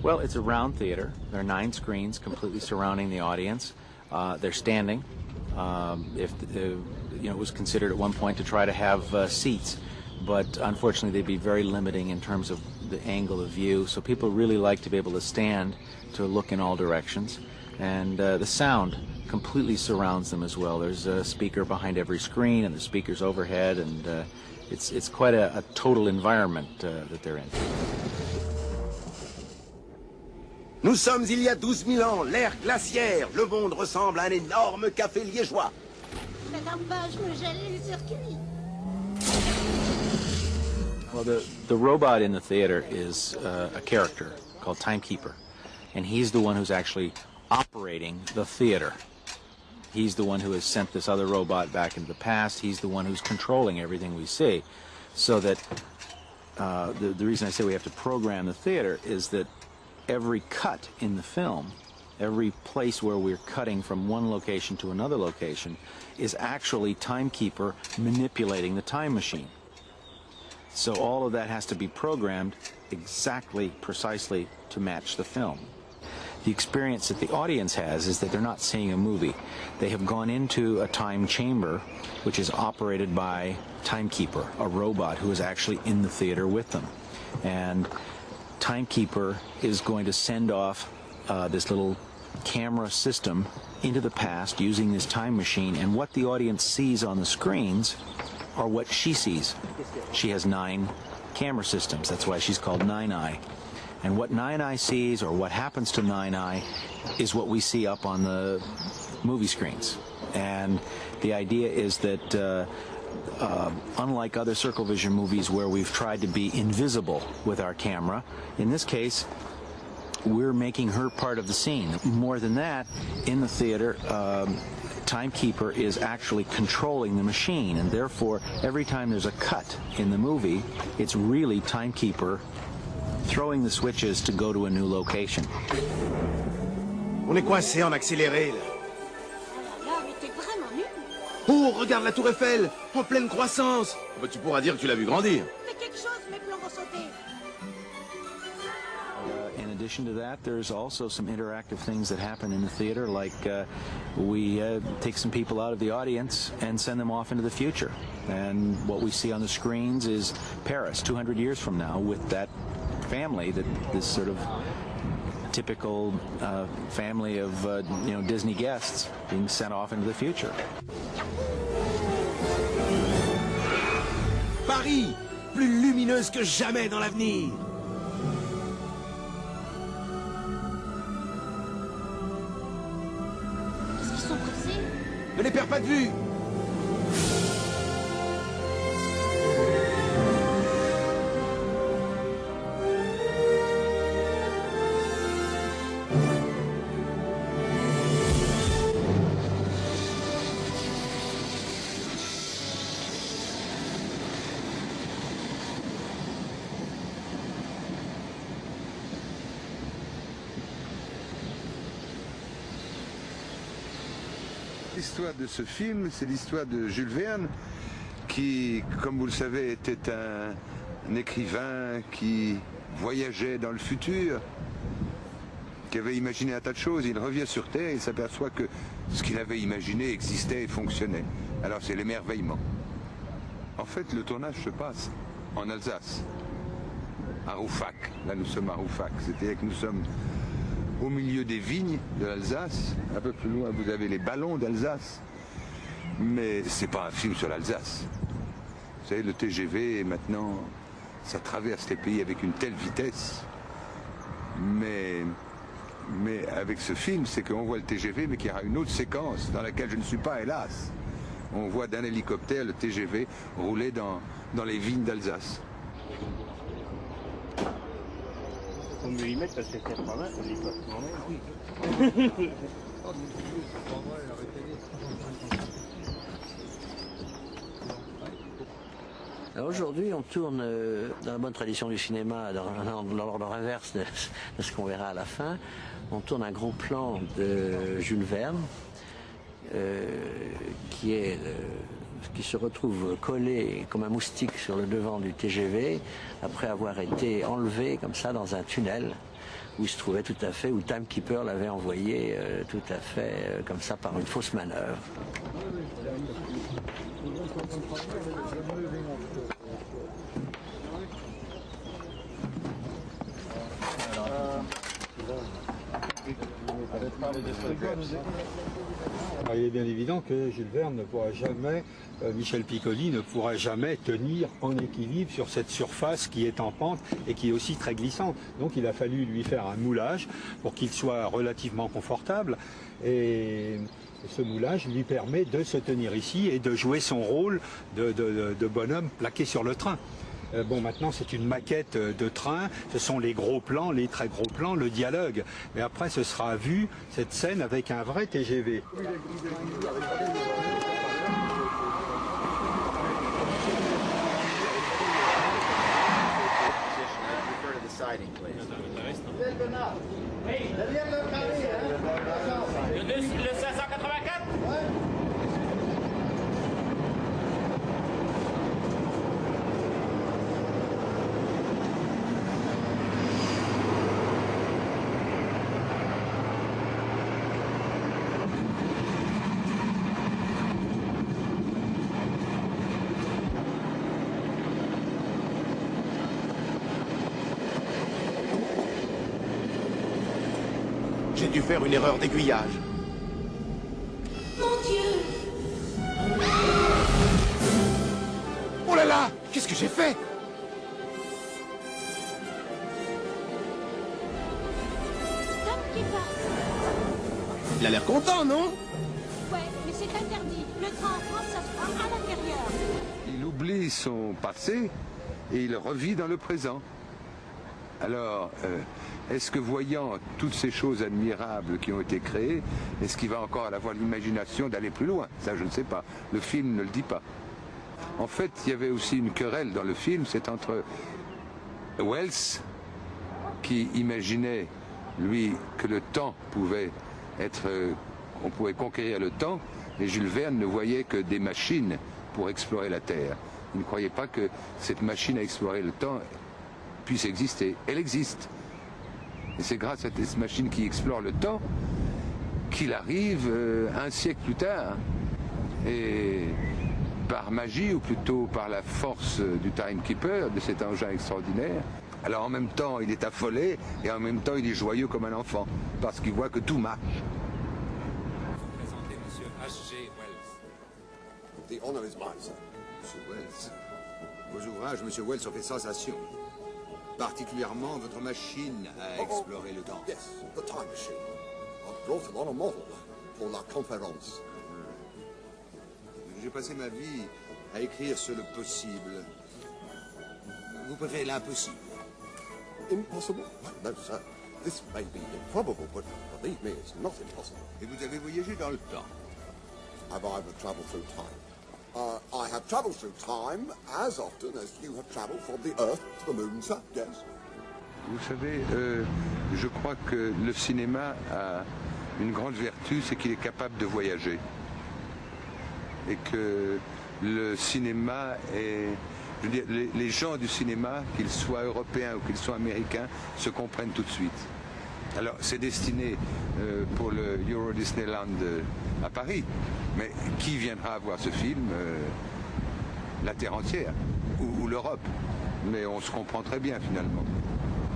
Well, it's a round theater. There are 9 screens completely surrounding the audience. They're standing. It was considered at one point to try to have seats, but unfortunately they'd be very limiting in terms of the angle of view. So people really like to be able to stand to look in all directions, and the sound completely surrounds them as well. There's a speaker behind every screen, and there's speakers overhead, and it's quite a total environment that they're in. Nous sommes il y a 12 000 ans, l'ère glaciaire. Le monde ressemble à un énorme café liégeois. Cet embâche me gèle les circuits. Well, the robot in the theater is a character called Timekeeper, and he's the one who's actually operating the theater. He's the one who has sent this other robot back into the past. He's the one who's controlling everything we see. So that the reason I say we have to program the theater is that every cut in the film, every place where we're cutting from one location to another location, is actually Timekeeper manipulating the time machine. So all of that has to be programmed exactly, precisely to match the film. The experience that the audience has is that they're not seeing a movie. They have gone into a time chamber which is operated by Timekeeper, a robot who is actually in the theater with them. And Timekeeper is going to send off this little camera system into the past using this time machine, and what the audience sees on the screens are what she sees. She has 9 camera systems. That's why she's called Nine Eye. And what Nine Eye sees, or what happens to Nine Eye, is what we see up on the movie screens. And the idea is that unlike other Circle Vision movies where we've tried to be invisible with our camera, in this case we're making her part of the scene. More than that, in the theater, Timekeeper is actually controlling the machine, and therefore every time there's a cut in the movie, it's really Timekeeper throwing the switches to go to a new location. On est coincé en accéléré, là. Là, mais t'es vraiment nul. Oh, regarde la tour Eiffel, en pleine croissance. Bah, tu pourras dire que tu l'as vu grandir. Fais quelque chose, mes plans vont sauter. In addition to that, there's also some interactive things that happen in the theater, like we take some people out of the audience and send them off into the future. And what we see on the screens is Paris 200 years from now with that family, this sort of typical family of Disney guests being sent off into the future. Paris, plus lumineuse que jamais dans l'avenir. Est-ce qu'ils sont pressés? Ne les perds pas de vue. L'histoire de ce film, c'est l'histoire de Jules Verne, qui, comme vous le savez, était un écrivain qui voyageait dans le futur, qui avait imaginé un tas de choses. Il revient sur Terre et s'aperçoit que ce qu'il avait imaginé existait et fonctionnait. Alors c'est l'émerveillement. En fait, le tournage se passe en Alsace, à Rouffach. Là, nous sommes à Rouffach, c'est-à-dire que nous sommes au milieu des vignes de l'Alsace. Un peu plus loin, vous avez les ballons d'Alsace. Mais c'est pas un film sur l'Alsace. Vous savez, le TGV, maintenant, ça traverse les pays avec une telle vitesse. Mais avec ce film, c'est qu'on voit le TGV, mais qu'il y aura une autre séquence dans laquelle je ne suis pas, hélas. On voit d'un hélicoptère le TGV rouler dans les vignes d'Alsace. Faut mieux y mettre parce que c'est 80, on n'est pas oui. Aujourd'hui, on tourne, dans la bonne tradition du cinéma, dans l'ordre inverse de ce qu'on verra à la fin, on tourne un gros plan de Jules Verne, qui se retrouve collé comme un moustique sur le devant du TGV après avoir été enlevé comme ça dans un tunnel où il se trouvait tout à fait, où Timekeeper l'avait envoyé tout à fait comme ça par une fausse manœuvre. Il est bien évident que Jules Verne ne pourra jamais, Michel Piccoli ne pourra jamais tenir en équilibre sur cette surface qui est en pente et qui est aussi très glissante. Donc il a fallu lui faire un moulage pour qu'il soit relativement confortable. Et ce moulage lui permet de se tenir ici et de jouer son rôle de bonhomme plaqué sur le train. Bon, maintenant c'est une maquette de train, ce sont les gros plans, les très gros plans, le dialogue. Mais après ce sera vu, cette scène, avec un vrai TGV. Le 584 J'ai dû faire une erreur d'aiguillage. Mon Dieu! Oh là là! Qu'est-ce que j'ai fait? Timekeeper! Il a l'air content, non? Ouais, mais c'est interdit. Le train en France, ça se fera à l'intérieur. Il oublie son passé et il revit dans le présent. Alors, est-ce que voyant toutes ces choses admirables qui ont été créées, est-ce qu'il va encore avoir l'imagination d'aller plus loin? Ça, je ne sais pas. Le film ne le dit pas. En fait, il y avait aussi une querelle dans le film, c'est entre Wells, qui imaginait, lui, que le temps pouvait être... on pouvait conquérir le temps, et Jules Verne ne voyait que des machines pour explorer la Terre. Il ne croyait pas que cette machine à explorer le temps puisse exister. Elle existe. Et c'est grâce à cette machine qui explore le temps qu'il arrive un siècle plus tard. Et par magie, ou plutôt par la force du Timekeeper, de cet engin extraordinaire, alors en même temps il est affolé et en même temps il est joyeux comme un enfant, parce qu'il voit que tout marche. Présentez Monsieur H.G. Wells. The honor is mine, sir. Monsieur Wells. Vos ouvrages, Monsieur Wells, ont fait sensation. Particulièrement votre machine à explorer le temps. Yes, the time machine. I brought it on a model pour la conférence. J'ai passé ma vie à écrire sur le possible. Vous préférez l'impossible? Impossible? No, sir. This may be improbable, but believe me, it's not impossible. Et vous avez voyagé dans le temps? Have I ever traveled through time? I have traveled through time as often as you have traveled from the Earth to the Moon, sir. Yes. Vous savez, je crois que le cinéma a une grande vertu, c'est qu'il est capable de voyager. Et que le cinéma est... Je veux dire, les gens du cinéma, qu'ils soient européens ou qu'ils soient américains, se comprennent tout de suite. Alors, c'est destiné pour le Euro Disneyland à Paris. Mais qui viendra voir ce film? La terre entière, ou l'Europe. Mais on se comprend très bien, finalement.